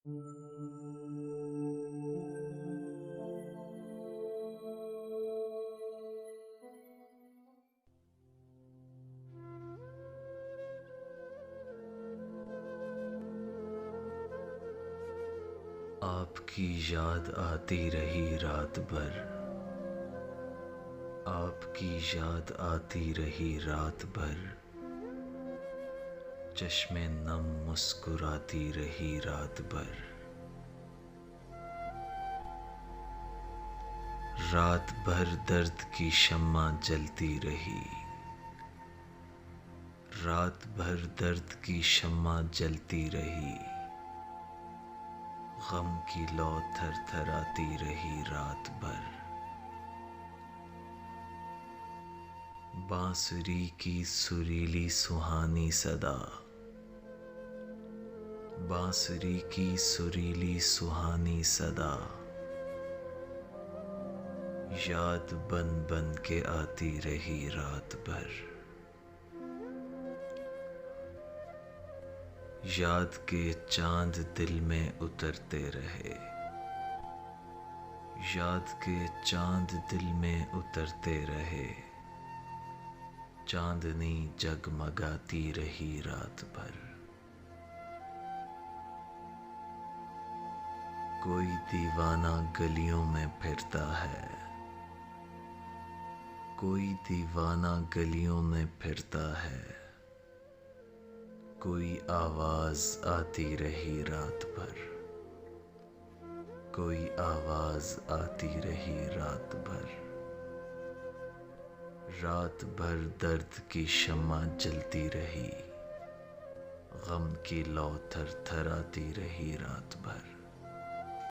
आपकी याद आती रही रात भर, आपकी याद आती रही रात भर, चश्मे नम मुस्कुराती रही रात भर। रात भर दर्द की शम्मा जलती रही, रात भर दर्द की शम्मा जलती रही, गम की लौ थरथराती रही रात भर। बांसुरी की सुरीली सुहानी सदा, बांसुरी की सुरीली सुहानी सदा, याद बन बन के आती रही रात भर। याद के चांद दिल में उतरते रहे, याद के चांद दिल में उतरते रहे, चांदनी जगमगाती रही रात भर। कोई दीवाना गलियों में फिरता है, कोई दीवाना गलियों में फिरता है, कोई आवाज आती रही रात भर, कोई आवाज आती रही रात भर। रात भर दर्द की शम्मा जलती रही, गम की लौ थरथराती रही रात भर।